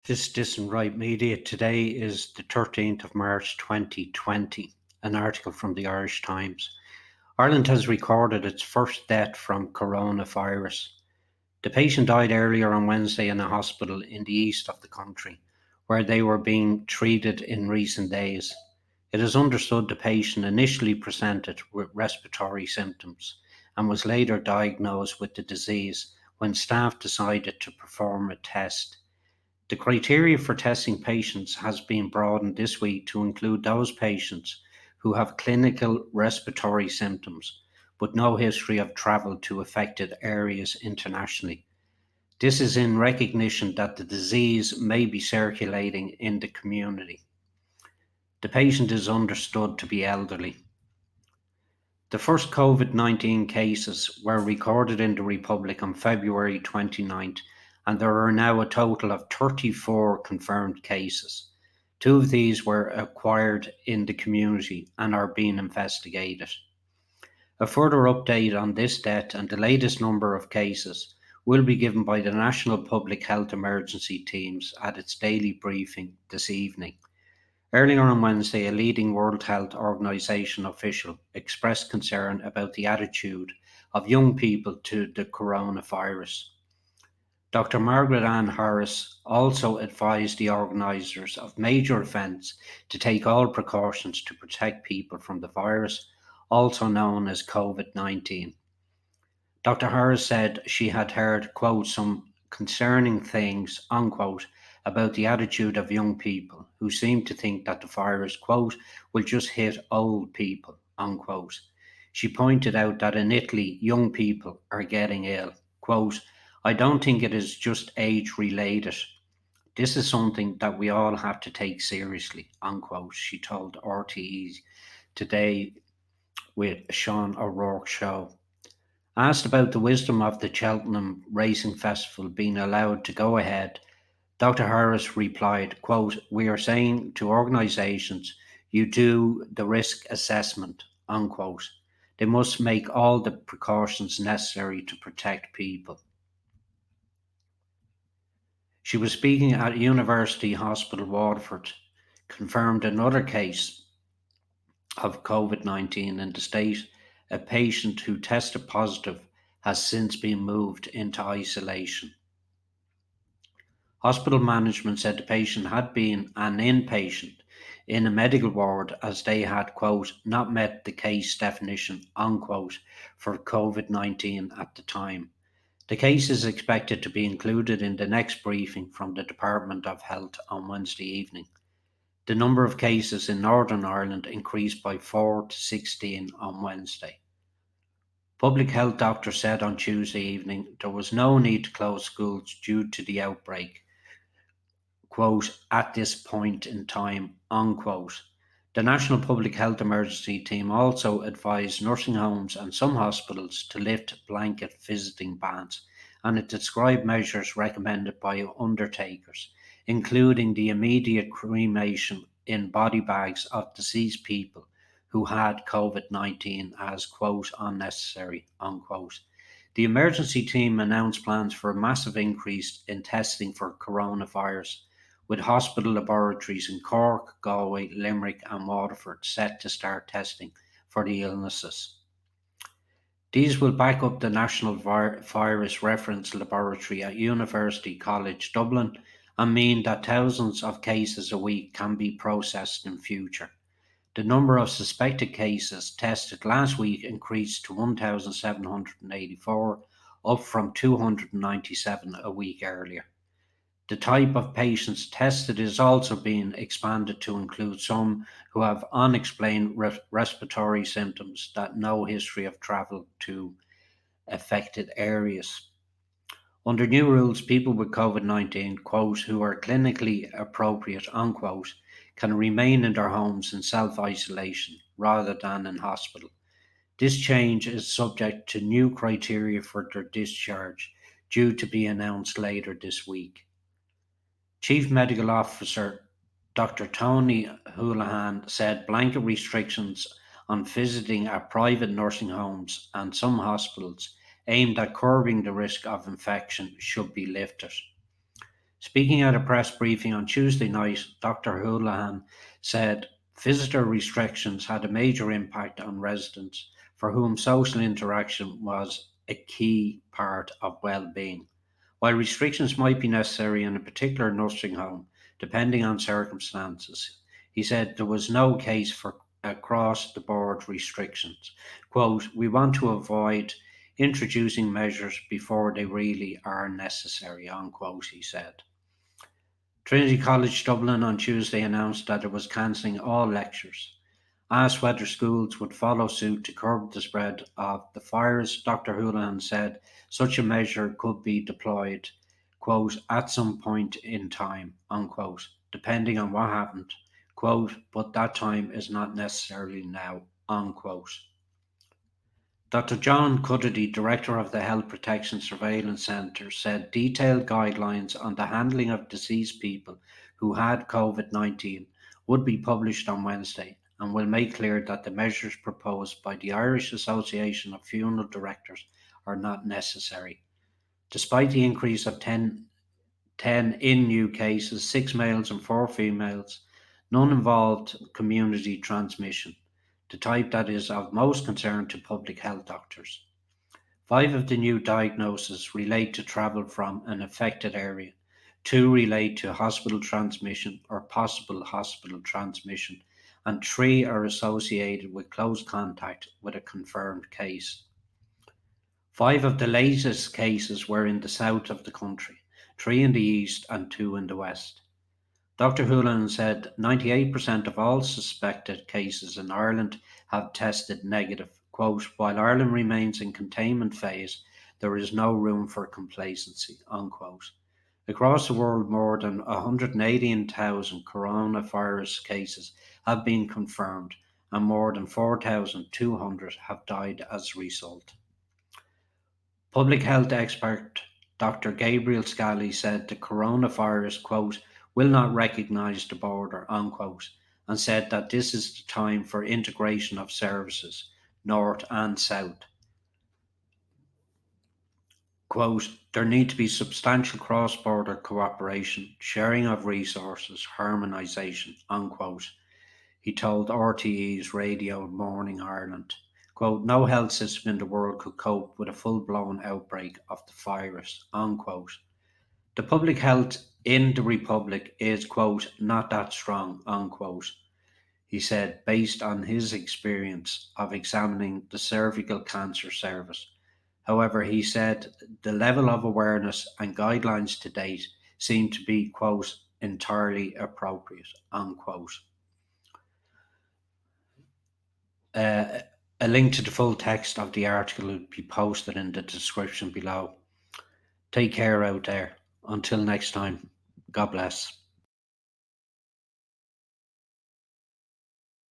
This Distant Right Media. Today is the 13th of March 2020. An article from the Irish Times. Ireland has recorded its first death from coronavirus. The patient died earlier on Wednesday in a hospital in the east of the country, where they were being treated in recent days. It is understood the patient initially presented with respiratory symptoms and was later diagnosed with the disease when staff decided to perform a test. The criteria for testing patients has been broadened this week to include those patients who have clinical respiratory symptoms but no history of travel to affected areas internationally. This is in recognition that the disease may be circulating in the community. The patient is understood to be elderly. The first Covid-19 cases were recorded in the Republic on February 29th, and there are now a total of 34 confirmed cases. Two of these were acquired in the community and are being investigated. A further update on this death and the latest number of cases will be given by the National Public Health Emergency Teams at its daily briefing this evening. Earlier on Wednesday, a leading World Health Organization official expressed concern about the attitude of young people to the coronavirus. Dr. Margaret Ann Harris also advised the organisers of major events to take all precautions to protect people from the virus, also known as COVID-19. Dr. Harris said she had heard, quote, some concerning things, unquote, about the attitude of young people who seem to think that the virus, quote, will just hit old people, unquote. She pointed out that in Italy, young people are getting ill. Quote, I don't think it is just age related. This is something that we all have to take seriously, unquote, she told RTE today with Sean O'Rourke show. Asked about the wisdom of the Cheltenham Racing Festival being allowed to go ahead, Dr. Harris replied, quote, we are saying to organisations, you do the risk assessment, unquote. They must make all the precautions necessary to protect people. She was speaking at University Hospital Waterford, confirmed another case of COVID-19 in the state. A patient who tested positive has since been moved into isolation. Hospital management said the patient had been an inpatient in a medical ward as they had, quote, not met the case definition, unquote, for COVID-19 at the time. The case is expected to be included in the next briefing from the Department of Health on Wednesday evening. The number of cases in Northern Ireland increased by 4 to 16 on Wednesday. Public health doctors said on Tuesday evening there was no need to close schools due to the outbreak, quote, at this point in time, unquote. The National Public Health Emergency Team also advised nursing homes and some hospitals to lift blanket visiting bans, and it described measures recommended by undertakers, including the immediate cremation in body bags of deceased people who had COVID-19 as, quote, unnecessary, unquote. The emergency team announced plans for a massive increase in testing for coronavirus, with hospital laboratories in Cork, Galway, Limerick, and Waterford set to start testing for the illnesses. These will back up the National Virus Reference Laboratory at University College Dublin and mean that thousands of cases a week can be processed in future. The number of suspected cases tested last week increased to 1,784, up from 297 a week earlier. The type of patients tested is also being expanded to include some who have unexplained respiratory symptoms that no history of travel to affected areas. Under new rules, people with COVID-19, quote, who are clinically appropriate, unquote, can remain in their homes in self-isolation rather than in hospital. This change is subject to new criteria for their discharge, due to be announced later this week. Chief Medical Officer Dr. Tony Houlihan said blanket restrictions on visiting at private nursing homes and some hospitals aimed at curbing the risk of infection should be lifted. Speaking at a press briefing on Tuesday night, Dr. Houlihan said visitor restrictions had a major impact on residents for whom social interaction was a key part of well-being. While restrictions might be necessary in a particular nursing home, depending on circumstances, he said there was no case for across the board restrictions. Quote, we want to avoid introducing measures before they really are necessary, unquote, he said. Trinity College Dublin on Tuesday announced that it was cancelling all lectures. Asked whether schools would follow suit to curb the spread of the virus, Dr. Houlihan said such a measure could be deployed, quote, at some point in time, unquote, depending on what happened, quote, but that time is not necessarily now, unquote. Dr. John Cudahy, Director of the Health Protection Surveillance Centre, said detailed guidelines on the handling of deceased people who had COVID-19 would be published on Wednesday and will make clear that the measures proposed by the Irish Association of Funeral Directors are not necessary. Despite the increase of 10 in new cases, 6 males and 4 females, none involved community transmission, the type that is of most concern to public health doctors. 5 of the new diagnoses relate to travel from an affected area. 2 relate to hospital transmission or possible hospital transmission, and 3 are associated with close contact with a confirmed case. 5 of the latest cases were in the south of the country, 3 in the east and 2 in the west. Dr. Houlihan said 98% of all suspected cases in Ireland have tested negative. Quote, while Ireland remains in containment phase, there is no room for complacency, unquote. Across the world, more than 118,000 coronavirus cases have been confirmed and more than 4,200 have died as a result. Public health expert Dr. Gabriel Scally said the coronavirus, quote, will not recognise the border, unquote, and said that this is the time for integration of services, north and south. Quote, there need to be substantial cross-border cooperation, sharing of resources, harmonisation, unquote, he told RTE's Radio Morning Ireland. Quote, no health system in the world could cope with a full-blown outbreak of the virus, unquote. The public health in the Republic is, quote, not that strong, unquote, he said, based on his experience of examining the cervical cancer service. However, he said the level of awareness and guidelines to date seem to be, quote, entirely appropriate, unquote. Uh, a link to the full text of the article will be posted in the description below. Take care out there. Until next time, God bless.